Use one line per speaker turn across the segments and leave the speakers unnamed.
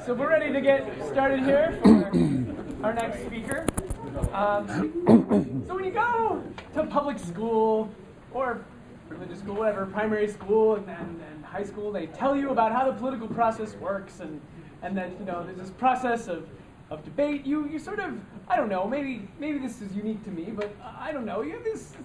So we're ready to get started here for our next speaker. So when you go to public school or religious school, whatever, primary school and high school, they tell you about how the political process works and that, you know, there's this process of debate. You sort of, I don't know, maybe this is unique to me, but I don't know, you have this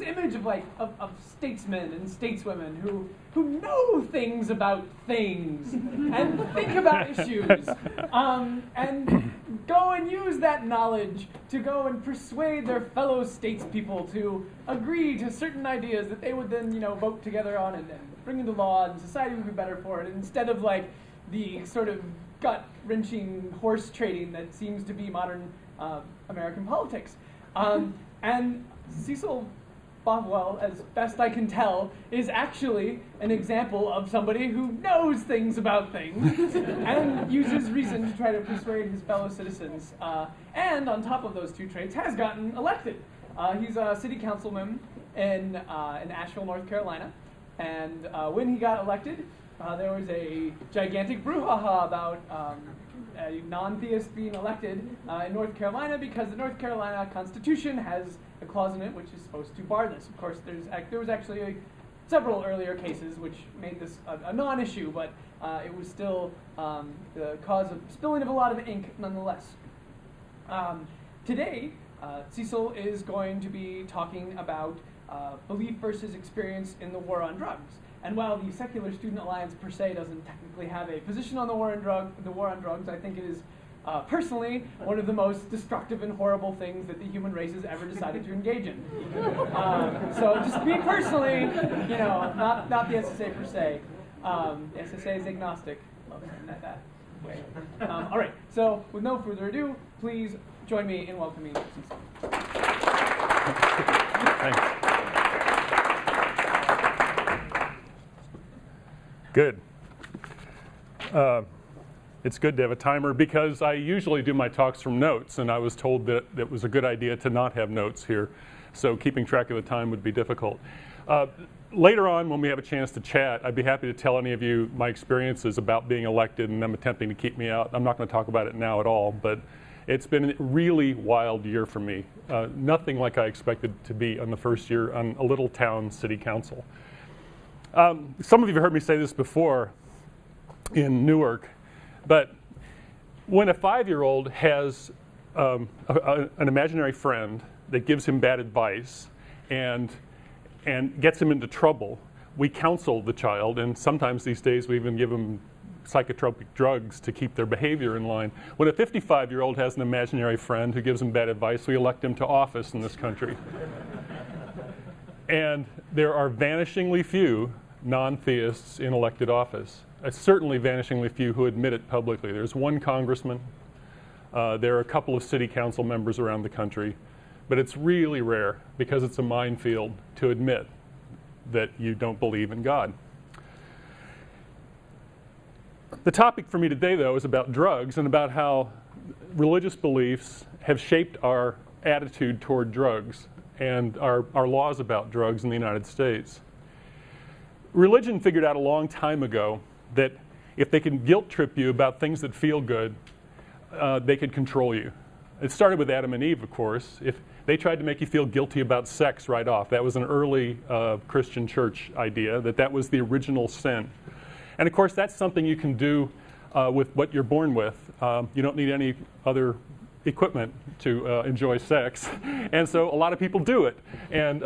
image of statesmen and stateswomen who know things about things and think about issues and go and use that knowledge to go and persuade their fellow statespeople to agree to certain ideas that they would then, you know, vote together on and bring into law, and society would be better for it, instead of like the sort of gut-wrenching horse trading that seems to be modern American politics. And Cecil Bothwell, as best I can tell, is actually an example of somebody who knows things about things and uses reason to try to persuade his fellow citizens. And on top of those two traits, has gotten elected. He's a city councilman in Asheville, North Carolina. And when he got elected, there was a gigantic brouhaha about a non-theist being elected in North Carolina because the North Carolina Constitution has a clause in it which is supposed to bar this. Of course, there was actually several earlier cases which made this a non-issue, but it was still the cause of spilling of a lot of ink nonetheless. Today, Cecil is going to be talking about belief versus experience in the war on drugs. And while the Secular Student Alliance per se doesn't technically have a position on the war on drugs, I think it is personally one of the most destructive and horrible things that the human race has ever decided to engage in. So just me personally, you know, not the SSA per se. The SSA is agnostic. Love it in that way. All right. So with no further ado, please join me in welcoming Cecil.
Thanks. Good. It's good to have a timer because I usually do my talks from notes, and I was told that it was a good idea to not have notes here, so keeping track of the time would be difficult. Later on, when we have a chance to chat, I'd be happy to tell any of you my experiences about being elected and them attempting to keep me out. I'm not going to talk about it now at all, but it's been a really wild year for me. Nothing like I expected to be on the first year on a little town city council. Some of you have heard me say this before in Newark, but when a 5-year-old has an imaginary friend that gives him bad advice and gets him into trouble, we counsel the child, and sometimes these days we even give them psychotropic drugs to keep their behavior in line. When a 55-year-old has an imaginary friend who gives him bad advice, we elect him to office in this country. And there are vanishingly few non-theists in elected office. Certainly vanishingly few who admit it publicly. There's one congressman. There are a couple of city council members around the country. But it's really rare because it's a minefield to admit that you don't believe in God. The topic for me today, though, is about drugs and about how religious beliefs have shaped our attitude toward drugs and our laws about drugs in the United States. Religion figured out a long time ago that if they can guilt trip you about things that feel good, they could control you. It started with Adam and Eve, of course. If they tried to make you feel guilty about sex right off, that was an early Christian church idea, that was the original sin. And of course, that's something you can do with what you're born with. You don't need any other equipment to enjoy sex, and so a lot of people do it. And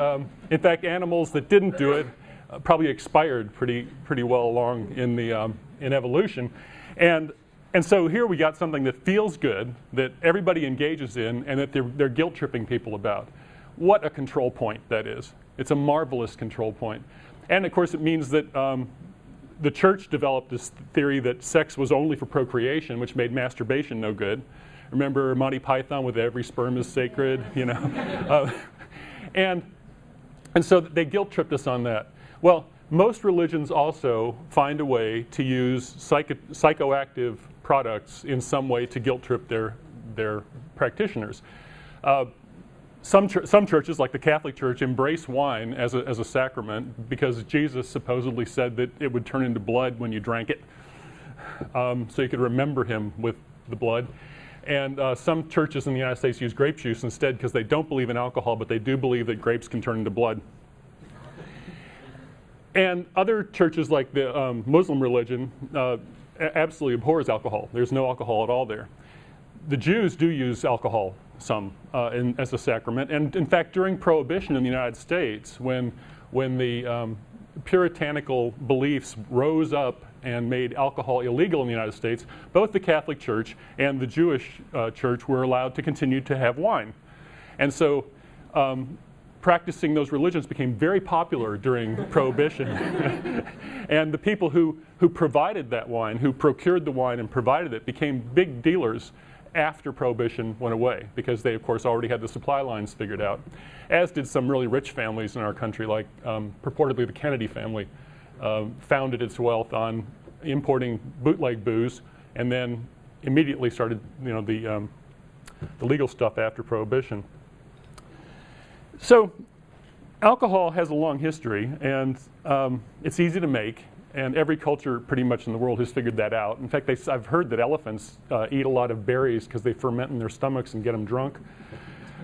in fact, animals that didn't do it probably expired pretty well along in evolution, and so here we got something that feels good, that everybody engages in, and that they're guilt tripping people about. What a control point that is! It's a marvelous control point, and of course it means that the church developed this theory that sex was only for procreation, which made masturbation no good. Remember Monty Python with every sperm is sacred, you know? And so they guilt tripped us on that. Well, most religions also find a way to use psychoactive products in some way to guilt trip their practitioners. Some churches, like the Catholic Church, embrace wine as a sacrament because Jesus supposedly said that it would turn into blood when you drank it. so you could remember him with the blood. And some churches in the United States use grape juice instead because they don't believe in alcohol, but they do believe that grapes can turn into blood. And other churches like the Muslim religion absolutely abhors alcohol. There's no alcohol at all there. The Jews do use alcohol some as a sacrament. And in fact, during Prohibition in the United States, when the puritanical beliefs rose up and made alcohol illegal in the United States, both the Catholic Church and the Jewish Church were allowed to continue to have wine. And so practicing those religions became very popular during Prohibition. And the people who provided that wine, who procured the wine and provided it, became big dealers after Prohibition went away, because they, of course, already had the supply lines figured out, as did some really rich families in our country, like purportedly the Kennedy family. Founded its wealth on importing bootleg booze, and then immediately started, the legal stuff after Prohibition. So, alcohol has a long history, and it's easy to make, and every culture pretty much in the world has figured that out. In fact, I've heard that elephants eat a lot of berries because they ferment in their stomachs and get them drunk.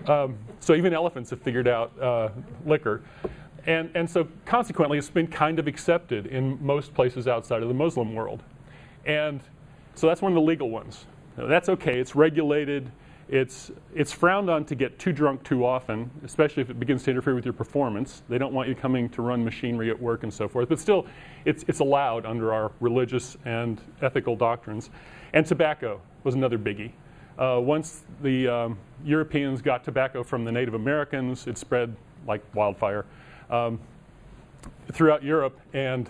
So even elephants have figured out liquor. And so consequently, it's been kind of accepted in most places outside of the Muslim world. And so that's one of the legal ones. That's okay. It's regulated. It's frowned on to get too drunk too often, especially if it begins to interfere with your performance. They don't want you coming to run machinery at work and so forth. But still, it's allowed under our religious and ethical doctrines. And tobacco was another biggie. Once the Europeans got tobacco from the Native Americans, it spread like wildfire throughout Europe, and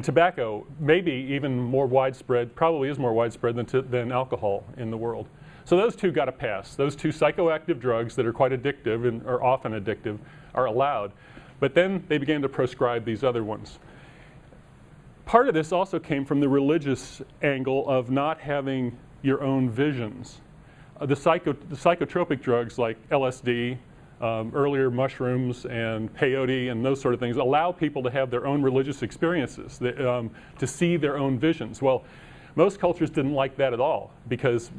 tobacco may be even more widespread, probably is more widespread than alcohol in the world. So those two got to pass. Those two psychoactive drugs that are quite addictive and are often addictive are allowed. But then they began to proscribe these other ones. Part of this also came from the religious angle of not having your own visions. The psychotropic drugs like LSD, earlier mushrooms and peyote and those sort of things allow people to have their own religious experiences, to see their own visions. Well, most cultures didn't like that at all, because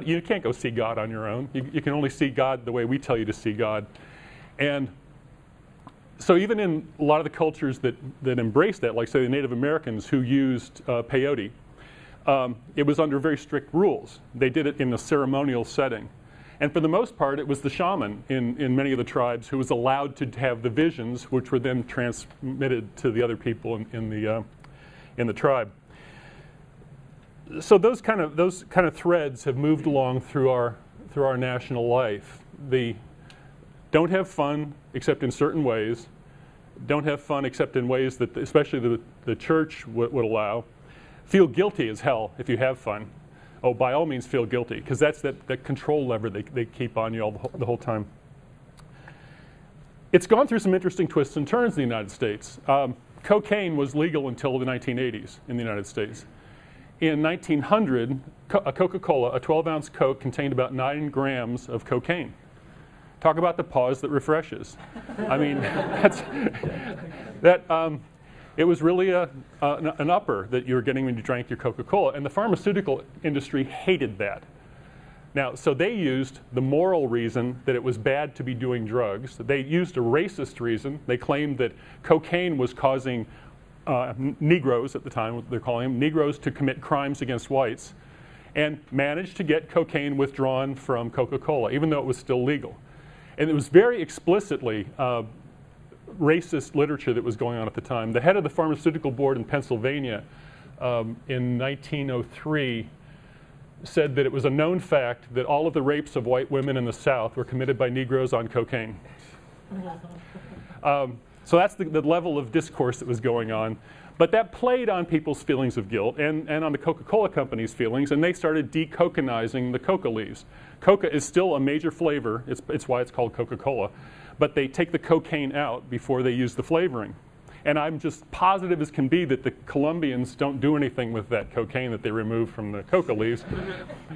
you can't go see God on your own. You can only see God the way we tell you to see God. And so even in a lot of the cultures that embraced that, like say the Native Americans who used peyote, it was under very strict rules. They did it in a ceremonial setting. And for the most part, it was the shaman in many of the tribes who was allowed to have the visions, which were then transmitted to the other people in the tribe. So those kind of threads have moved along through our national life. The don't have fun except in certain ways. Don't have fun except in ways that especially the church would allow. Feel guilty as hell if you have fun. Oh, by all means feel guilty, because that's that control lever they keep on you the whole time. It's gone through some interesting twists and turns in the United States. Cocaine was legal until the 1980s in the United States. In 1900, a Coca-Cola, a 12-ounce Coke, contained about 9 grams of cocaine. Talk about the pause that refreshes. I mean, it was really an upper that you were getting when you drank your Coca-Cola, and the pharmaceutical industry hated that. Now, so they used the moral reason that it was bad to be doing drugs. They used a racist reason. They claimed that cocaine was causing Negroes at the time, what they're calling them, Negroes to commit crimes against whites, and managed to get cocaine withdrawn from Coca-Cola, even though it was still legal. And it was very explicitly racist literature that was going on at the time. The head of the pharmaceutical board in Pennsylvania in 1903 said that it was a known fact that all of the rapes of white women in the South were committed by Negroes on cocaine. So that's the level of discourse that was going on. But that played on people's feelings of guilt and on the Coca-Cola company's feelings, and they started decoconizing the coca leaves. Coca is still a major flavor. It's why it's called Coca-Cola. But they take the cocaine out before they use the flavoring. And I'm just positive as can be that the Colombians don't do anything with that cocaine that they remove from the coca leaves.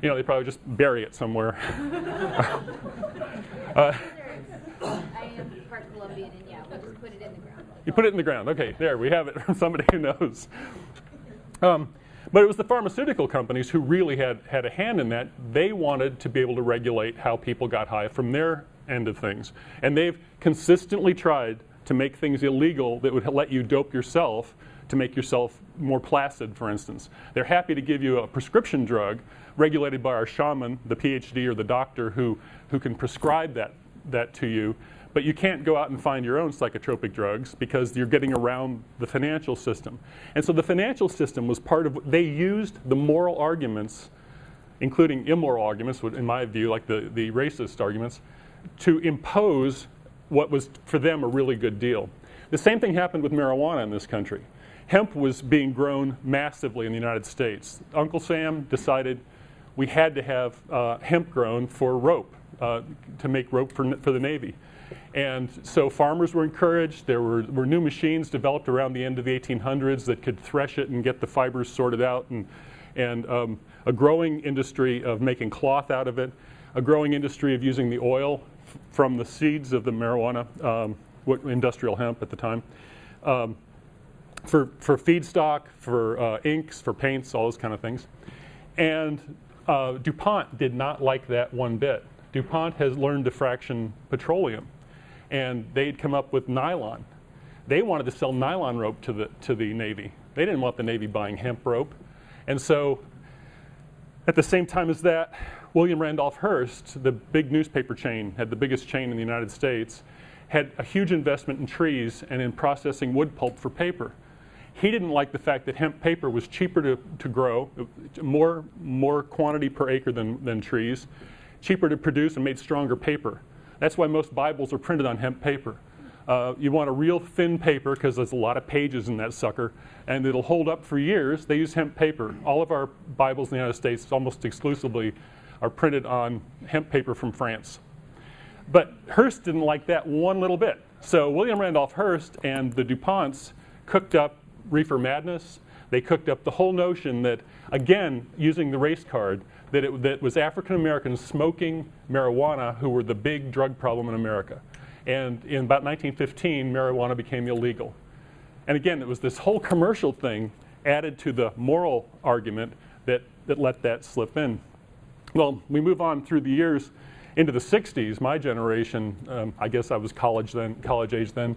You know, they probably just bury it somewhere.
I am part Colombian, and yeah, we'll just put it in the ground.
You put it in the ground. Okay, there, we have it from somebody who knows. But it was the pharmaceutical companies who really had a hand in that. They wanted to be able to regulate how people got high from their end of things. And they've consistently tried to make things illegal that would let you dope yourself to make yourself more placid, for instance. They're happy to give you a prescription drug regulated by our shaman, the PhD or the doctor who can prescribe that to you. But you can't go out and find your own psychotropic drugs because you're getting around the financial system. And so the financial system was part of, they used the moral arguments, including immoral arguments, in my view, like the racist arguments, to impose what was, for them, a really good deal. The same thing happened with marijuana in this country. Hemp was being grown massively in the United States. Uncle Sam decided we had to have hemp grown for rope, to make rope for the Navy. And so farmers were encouraged. There were new machines developed around the end of the 1800s that could thresh it and get the fibers sorted out, and a growing industry of making cloth out of it, a growing industry of using the oil from the seeds of the marijuana, industrial hemp at the time, for feedstock, for inks, for paints, all those kind of things. And DuPont did not like that one bit. DuPont has learned to fraction petroleum, and they'd come up with nylon. They wanted to sell nylon rope to the Navy. They didn't want the Navy buying hemp rope. And so at the same time as that, William Randolph Hearst, the big newspaper chain, had the biggest chain in the United States, had a huge investment in trees and in processing wood pulp for paper. He didn't like the fact that hemp paper was cheaper to grow, more quantity per acre than trees, cheaper to produce, and made stronger paper. That's why most Bibles are printed on hemp paper. You want a real thin paper because there's a lot of pages in that sucker, and it'll hold up for years. They use hemp paper. All of our Bibles in the United States almost exclusively are printed on hemp paper from France. But Hearst didn't like that one little bit. So William Randolph Hearst and the DuPonts cooked up reefer madness. They cooked up the whole notion that, again, using the race card, that it was African Americans smoking marijuana who were the big drug problem in America. And in about 1915, marijuana became illegal. And again, it was this whole commercial thing added to the moral argument that let that slip in. Well, we move on through the years into the 60s. My generation, I guess I was college age then,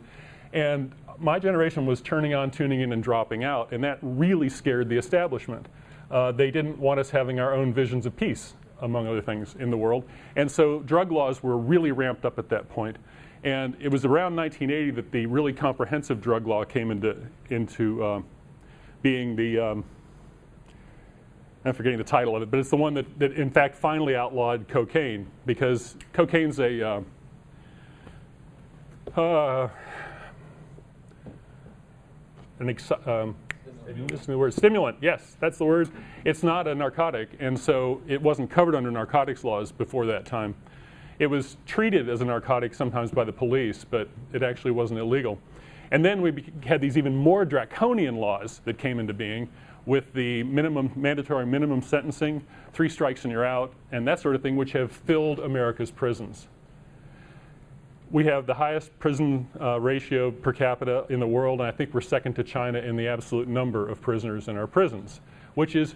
and my generation was turning on, tuning in, and dropping out, and that really scared the establishment. They didn't want us having our own visions of peace, among other things, in the world. And so drug laws were really ramped up at that point. And it was around 1980 that the really comprehensive drug law came into being the, I'm forgetting the title of it, but it's the one that in fact finally outlawed cocaine, because cocaine's a stimulant. Yes, that's the word. It's not a narcotic, and so it wasn't covered under narcotics laws before that time. It was treated as a narcotic sometimes by the police, but it actually wasn't illegal. And then we had these even more draconian laws that came into being with the mandatory minimum sentencing, 3 strikes and you're out, and that sort of thing, which have filled America's prisons. We have the highest prison ratio per capita in the world, and I think we're second to China in the absolute number of prisoners in our prisons, which is,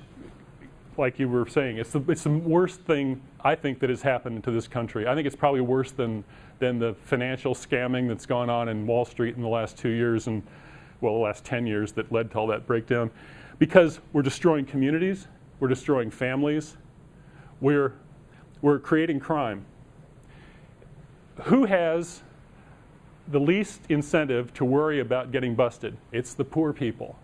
like you were saying, it's the worst thing I think that has happened to this country. I think it's probably worse than the financial scamming that's gone on in Wall Street in the last 2 years and, well, the last 10 years that led to all that breakdown. Because we're destroying communities, we're destroying families, we're creating crime. Who has the least incentive to worry about getting busted? It's the poor people.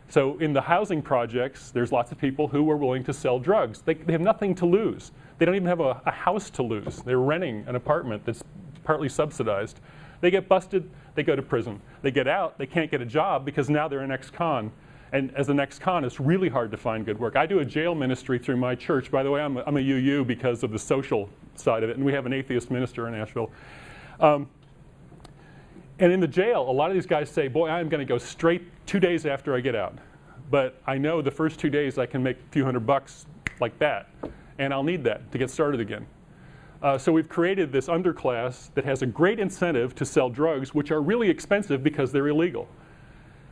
So in the housing projects, there's lots of people who are willing to sell drugs. They have nothing to lose. They don't even have a house to lose. They're renting an apartment that's partly subsidized. They get busted, they go to prison. They get out, they can't get a job because now they're an ex-con. And as an ex-con, it's really hard to find good work. I do a jail ministry through my church. By the way, I'm a UU because of the social side of it, and we have an atheist minister in Asheville. And in the jail, a lot of these guys say, boy, I'm going to go straight 2 days after I get out. But I know the first 2 days I can make a few $100 like that, and I'll need that to get started again. So we've created this underclass that has a great incentive to sell drugs, which are really expensive because they're illegal.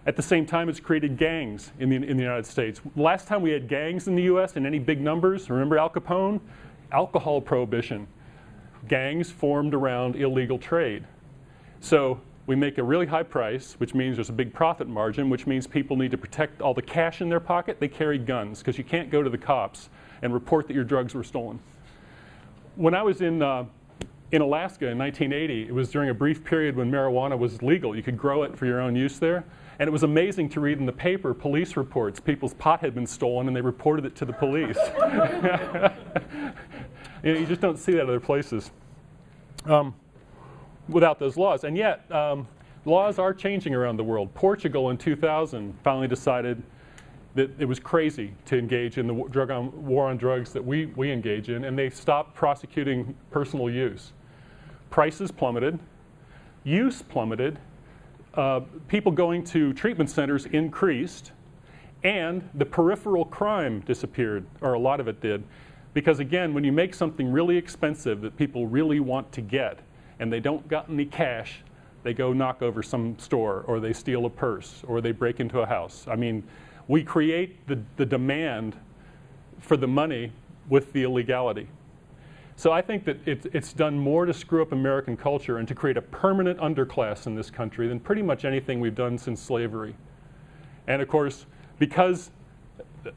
At the same time, it's created gangs in the United States. Last time we had gangs in the US in any big numbers, remember Al Capone? Alcohol prohibition. Gangs formed around illegal trade. So we make a really high price, which means there's a big profit margin, which means people need to protect all the cash in their pocket. They carry guns, because you can't go to the cops and report that your drugs were stolen. When I was in Alaska in 1980, it was during a brief period when marijuana was legal. You could grow it for your own use there. And it was amazing to read in the paper police reports. People's pot had been stolen and they reported it to the police. You just don't see that other places without those laws. And yet, laws are changing around the world. Portugal in 2000 finally decided that it was crazy to engage in the war on drugs that we engage in, and they stopped prosecuting personal use. Prices plummeted, use plummeted, people going to treatment centers increased, and the peripheral crime disappeared, or a lot of it did. Because again, when you make something really expensive that people really want to get, and they don't got any cash, they go knock over some store, or they steal a purse, or they break into a house. I mean, we create the demand for the money with the illegality. So I think that it's done more to screw up American culture and to create a permanent underclass in this country than pretty much anything we've done since slavery. And of course, because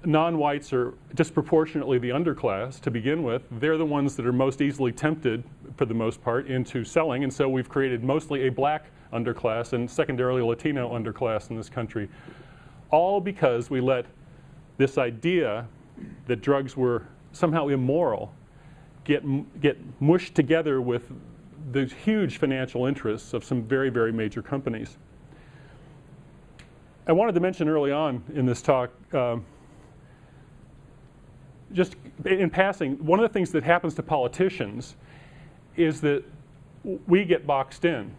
non-whites are disproportionately the underclass to begin with, they're the ones that are most easily tempted, for the most part, into selling. And so we've created mostly a black underclass and secondarily a Latino underclass in this country. All because we let this idea that drugs were somehow immoral get mushed together with the huge financial interests of some very, very major companies. I wanted to mention early on in this talk, just in passing, one of the things that happens to politicians is that we get boxed in.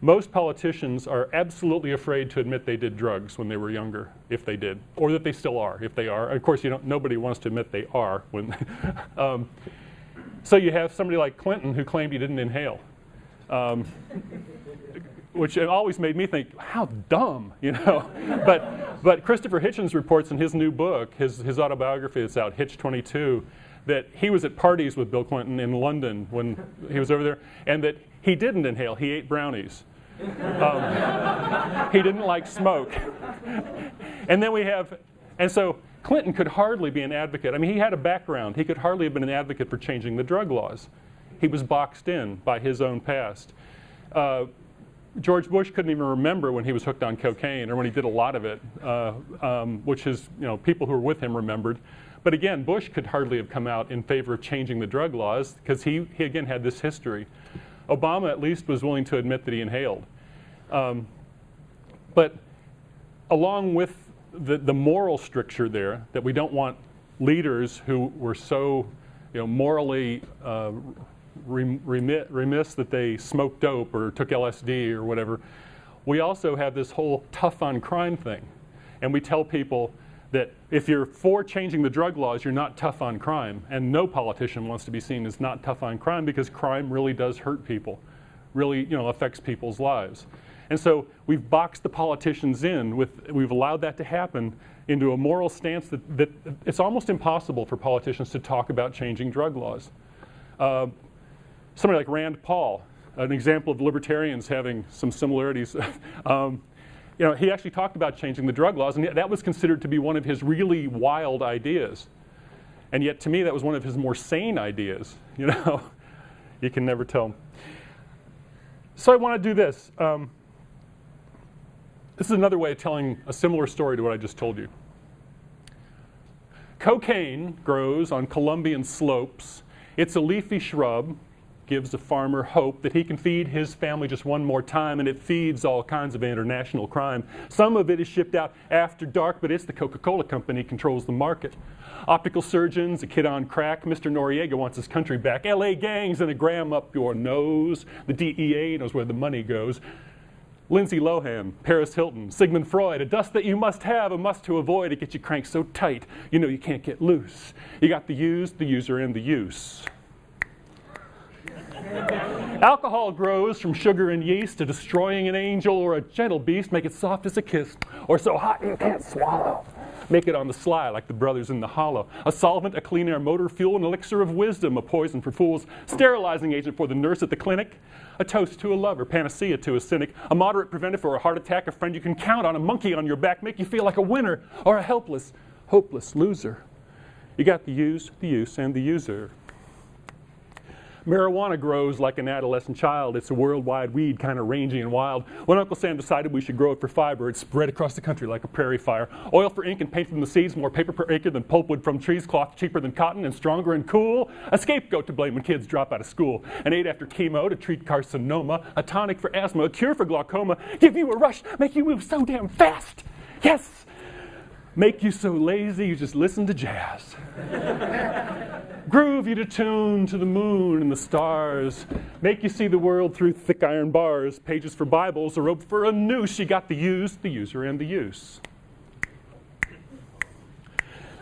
Most politicians are absolutely afraid to admit they did drugs when they were younger, if they did, or that they still are, if they are. Of course, nobody wants to admit they are. So you have somebody like Clinton who claimed he didn't inhale, which always made me think, how dumb, you know? But Christopher Hitchens reports in his new book, his autobiography that's out, Hitch 22, that he was at parties with Bill Clinton in London when he was over there, and that he didn't inhale, he ate brownies. He didn't like smoke. And then and so Clinton could hardly be an advocate. I mean, he had a background. He could hardly have been an advocate for changing the drug laws. He was boxed in by his own past. George Bush couldn't even remember when he was hooked on cocaine or when he did a lot of it, which is, people who were with him remembered. But again, Bush could hardly have come out in favor of changing the drug laws because he again had this history. Obama at least was willing to admit that he inhaled. But along with the moral stricture there, that we don't want leaders who were so morally remiss that they smoked dope or took LSD or whatever, we also have this whole tough on crime thing. And we tell people that if you're for changing the drug laws, you're not tough on crime. And no politician wants to be seen as not tough on crime because crime really does hurt people, really affects people's lives. And so we've boxed the politicians in we've allowed that to happen into a moral stance that it's almost impossible for politicians to talk about changing drug laws. Somebody like Rand Paul, an example of libertarians having some similarities. He actually talked about changing the drug laws, and that was considered to be one of his really wild ideas. And yet, to me, that was one of his more sane ideas. You can never tell. So I want to do this. This is another way of telling a similar story to what I just told you. Cocaine grows on Colombian slopes. It's a leafy shrub, gives a farmer hope that he can feed his family just one more time, and it feeds all kinds of international crime. Some of it is shipped out after dark, but it's the Coca-Cola company controls the market. Optical surgeons, a kid on crack, Mr. Noriega wants his country back. LA gangs and a gram up your nose. The DEA knows where the money goes. Lindsay Lohan, Paris Hilton, Sigmund Freud, a dust that you must have, a must to avoid. It gets you cranked so tight, you can't get loose. You got the used, the user, and the use. Alcohol grows from sugar and yeast to destroying an angel or a gentle beast, make it soft as a kiss, or so hot you can't swallow. Make it on the sly like the brothers in the hollow. A solvent, a clean air motor fuel, an elixir of wisdom, a poison for fools, sterilizing agent for the nurse at the clinic, a toast to a lover, panacea to a cynic, a moderate preventive for a heart attack, a friend you can count on, a monkey on your back, make you feel like a winner or a helpless, hopeless loser. You got the use, and the user. Marijuana grows like an adolescent child. It's a worldwide weed, kind of rangy and wild. When Uncle Sam decided we should grow it for fiber, it spread across the country like a prairie fire. Oil for ink and paint from the seeds, more paper per acre than pulpwood from trees, cloth cheaper than cotton and stronger and cool. A scapegoat to blame when kids drop out of school. An aid after chemo to treat carcinoma. A tonic for asthma, a cure for glaucoma. Give you a rush, make you move so damn fast. Yes! Make you so lazy you just listen to jazz. Groove you to tune to the moon and the stars. Make you see the world through thick iron bars. Pages for Bibles, a rope for a noose. You got the use, the user, and the use.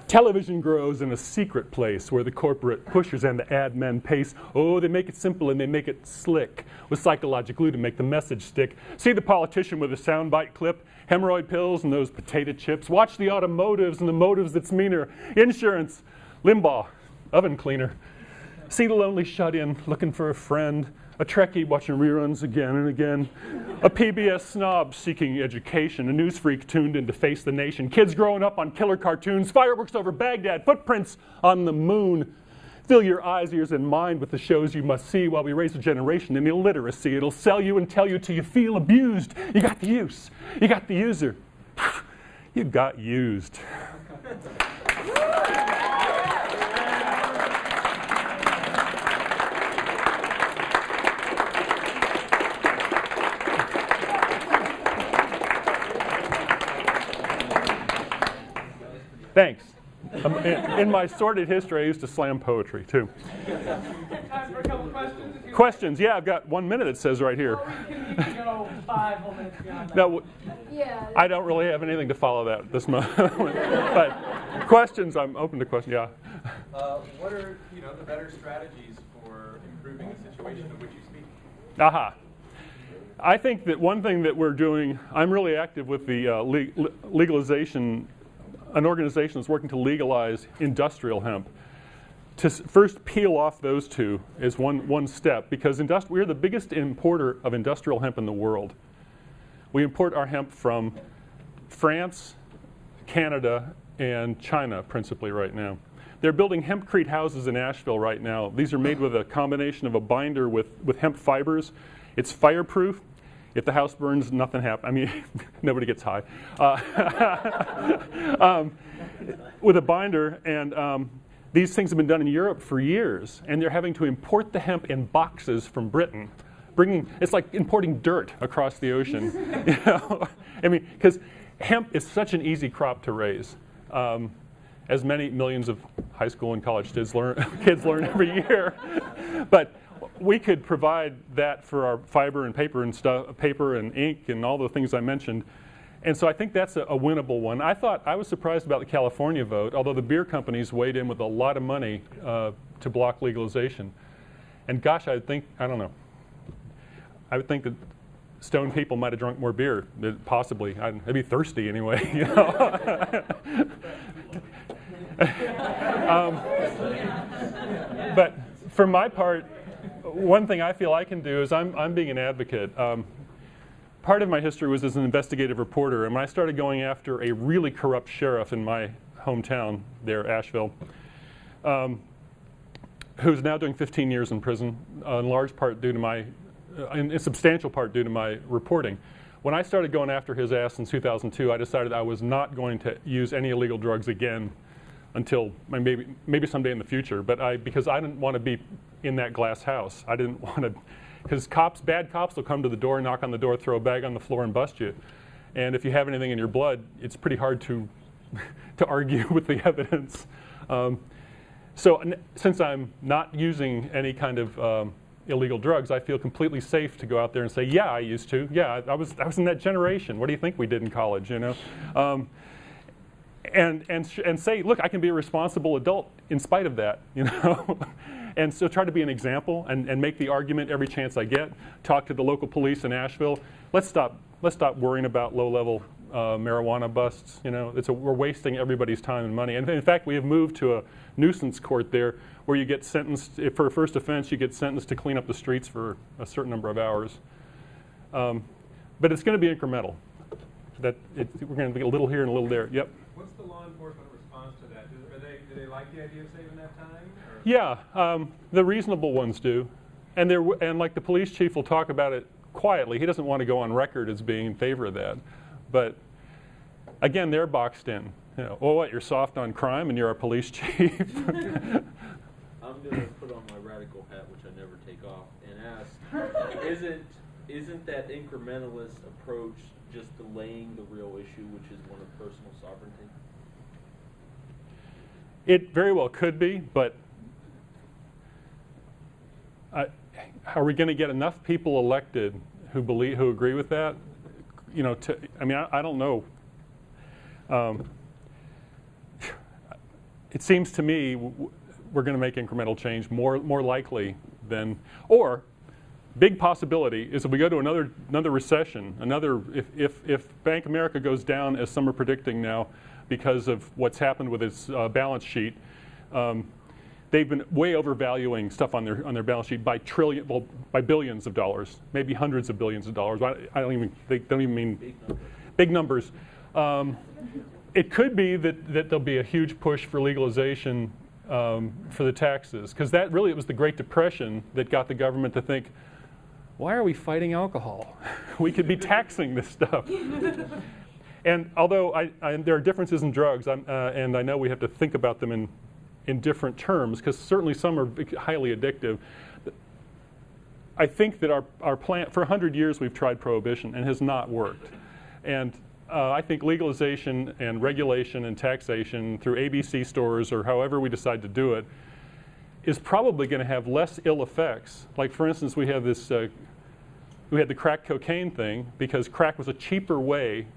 Television grows in a secret place where the corporate pushers and the ad men pace. Oh, they make it simple and they make it slick with psychological glue to make the message stick. See the politician with a soundbite clip, hemorrhoid pills and those potato chips. Watch the automotives and the motives that's meaner. Insurance, Limbaugh, oven cleaner. See the lonely shut-in looking for a friend. A Trekkie watching reruns again and again. A PBS snob seeking education. A news freak tuned in to face the nation. Kids growing up on killer cartoons. Fireworks over Baghdad. Footprints on the moon. Fill your eyes, ears, and mind with the shows you must see while we raise a generation in illiteracy. It'll sell you and tell you till you feel abused. You got the use. You got the user. You got used. Thanks. In my sordid history, I used to slam poetry, too.
Time for a couple questions.
Questions? Yeah, I've got 1 minute, it says right here.
Or we can go 5 whole minutes beyond that.
No,
Yeah.
I don't really have anything to follow that at this moment. But questions, I'm open to questions, yeah.
What are the better strategies for improving the situation of which you speak?
Aha. I think that one thing that we're doing, I'm really active with the legalization, an organization that's working to legalize industrial hemp. To first peel off those two is one step, because we're the biggest importer of industrial hemp in the world. We import our hemp from France, Canada, and China principally right now. They're building hempcrete houses in Asheville right now. These are made with a combination of a binder with hemp fibers. It's fireproof. If the house burns, nothing happens. I mean, nobody gets high. With a binder, and these things have been done in Europe for years, and they're having to import the hemp in boxes from Britain. It's like importing dirt across the ocean. I mean, because hemp is such an easy crop to raise. As many millions of high school and college kids learn every year. But we could provide that for our fiber and paper and stuff, paper and ink and all the things I mentioned. And so I think that's a winnable one. I was surprised about the California vote, although the beer companies weighed in with a lot of money to block legalization. And gosh, I don't know. I would think that stoned people might have drunk more beer, possibly. They'd be thirsty anyway, you know. But for my part, one thing I feel I can do is I'm being an advocate. Part of my history was as an investigative reporter, and when I started going after a really corrupt sheriff in my hometown there, Asheville, who's now doing 15 years in prison, in large part due to in a substantial part due to my reporting. When I started going after his ass in 2002, I decided I was not going to use any illegal drugs again until maybe someday in the future. But because I didn't want to be in that glass house. I didn't want to, because bad cops will come to the door, knock on the door, throw a bag on the floor, and bust you. And if you have anything in your blood, it's pretty hard to argue with the evidence. So since I'm not using any kind of illegal drugs, I feel completely safe to go out there and say, yeah, I used to. Yeah, I was in that generation. What do you think we did in college, you know? And say, look, I can be a responsible adult in spite of that, you know? And so try to be an example and make the argument every chance I get. Talk to the local police in Asheville. Let's stop worrying about low-level marijuana busts. You know, we're wasting everybody's time and money. And in fact, we have moved to a nuisance court there where you get sentenced, for a first offense, you get sentenced to clean up the streets for a certain number of hours. But it's going to be incremental. We're going to be a little here and a little there. Yep.
What's the law enforcement response to that? Do they like the idea of saving that time? Or?
Yeah, the reasonable ones do. And like the police chief will talk about it quietly. He doesn't want to go on record as being in favor of that. But again, they're boxed in. You know, well, what, you're soft on crime and you're our police chief?
I'm going to put on my radical hat, which I never take off, and ask, isn't that incrementalist approach just delaying the real issue, which is one of personal sovereignty?
It very well could be, but are we going to get enough people elected who agree with that? You know, I don't know. It seems to me we're going to make incremental change more likely than, or big possibility is if we go to another recession, if Bank of America goes down as some are predicting now because of what's happened with its balance sheet. They've been way overvaluing stuff on their balance sheet by billions of dollars, maybe hundreds of billions of dollars. They don't even mean big numbers. It could be that there'll be a huge push for legalization for the taxes, because it was the Great Depression that got the government to think, why are we fighting alcohol? We could be taxing this stuff. And although there are differences in drugs, and I know we have to think about them in different terms, because certainly some are highly addictive. I think that our plan, for 100 years we've tried prohibition and has not worked. And I think legalization and regulation and taxation through ABC stores or however we decide to do it is probably going to have less ill effects. Like, for instance, we have this, we had the crack cocaine thing because crack was a cheaper way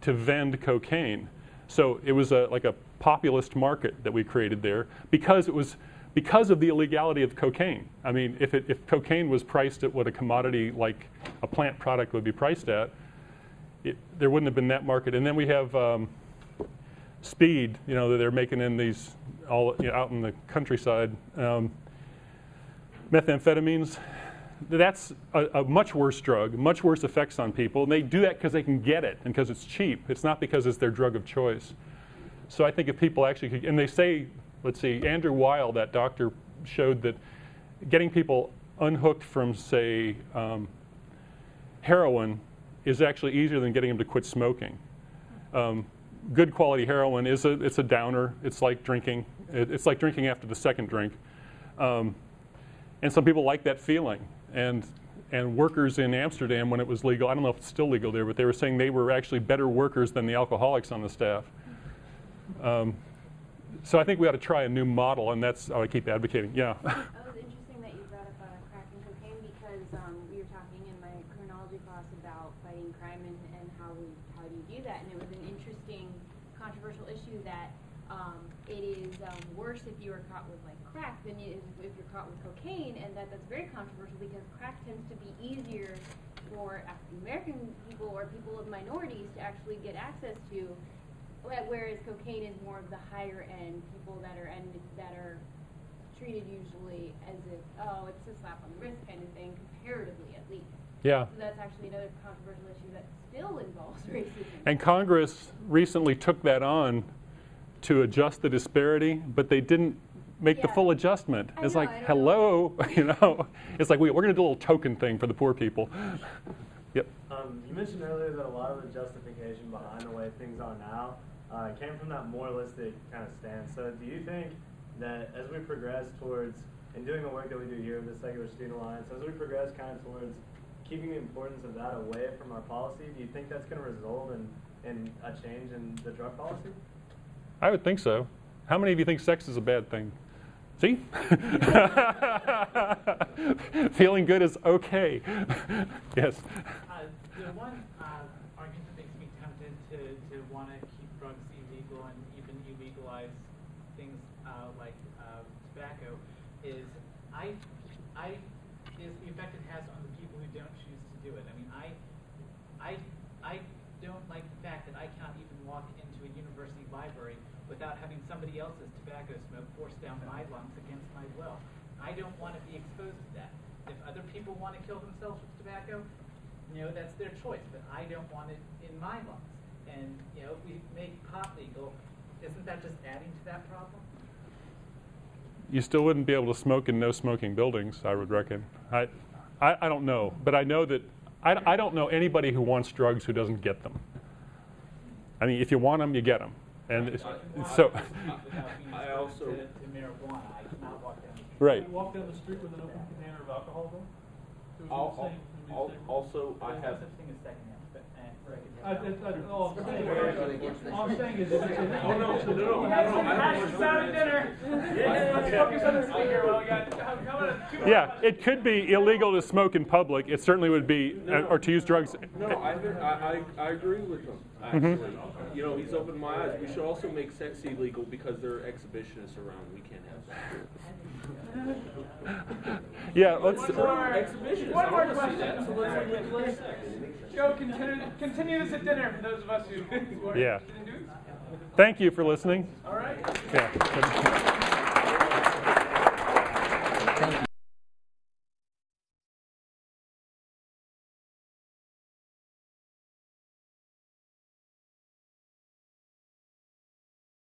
to vend cocaine. So it was like a populist market that we created there because of the illegality of cocaine. I mean, if cocaine was priced at what a commodity like a plant product would be priced at, there wouldn't have been that market. And then we have speed, you know, that they're making in these all out in the countryside. Methamphetamines, that's a much worse drug, much worse effects on people. And they do that because they can get it and because it's cheap. It's not because it's their drug of choice. So I think if people actually could, and they say, let's see, Andrew Weil, that doctor, showed that getting people unhooked from, say, heroin is actually easier than getting them to quit smoking. Good quality heroin it's a downer. It's like drinking. It's like drinking after the second drink. And some people like that feeling. And workers in Amsterdam, when it was legal, I don't know if it's still legal there, but they were saying they were actually better workers than the alcoholics on the staff. So I think we ought to try a new model, and that's how I keep advocating. Yeah.
That was interesting that you brought up crack and cocaine because we were talking in my criminology class about fighting crime and how do you do that, and it was an interesting, controversial issue that it is worse if you are caught with like crack than it is if you're caught with cocaine, and that's very controversial because crack tends to be easier for African American people or people of minorities to actually get access to. Whereas cocaine is more of the higher end people that are treated usually as if, oh, it's a slap on the wrist kind of thing, comparatively at least.
Yeah.
So that's actually another controversial issue that still involves racism.
And Congress recently took that on to adjust the disparity, but they didn't make the full adjustment. It's like, hello, you know, it's like we're going to do a little token thing for the poor people. Yep.
You mentioned earlier that a lot of the justification behind the way things are now came from that moralistic kind of stance. So do you think that as we progress towards, and doing the work that we do here with the Secular Student Alliance, as we progress kind of towards keeping the importance of that away from our policy, do you think that's going to result in a change in the drug policy?
I would think so. How many of you think sex is a bad thing? See? Feeling good is okay. Yes?
The one argument that makes me tempted to want to keep drugs illegal and even illegalize things like tobacco is do it. I mean, I don't like the fact that I can't even walk into a university library without having somebody else's tobacco smoke forced down my lungs against my will. I don't want to be exposed to that. If other people want to kill themselves with tobacco, that's their choice, but I don't want it in my lungs. And, if we make pot legal, isn't that just adding to that problem?
You still wouldn't be able to smoke in no smoking buildings, I would reckon. I don't know, but I know that I don't know anybody who wants drugs who doesn't get them. I mean, if you want them, you get them. And so.
I also.
To marijuana, I cannot walk down the street.
Right.
Can you walk down the street with an open container of alcohol, though?
Also, I have.
Such thing as secondhand.
All I'm saying is,
You guys can hash this out at dinner. Let's focus on the speaker while we got how about 2 more
Yeah,
questions?
it could be illegal to smoke in public. It certainly would be, or to use drugs.
No, I agree with him. Actually, he's opened my eyes. We should also make sex illegal because there are exhibitionists around. We can't have that.
Yeah, let's.
One more
Exhibitionists.
One
I
more
want to see that.
question.
So let's
Go continue this at dinner for those of us who are
Yeah.
interested in doing so.
Thank you for listening.
All right.
Yeah.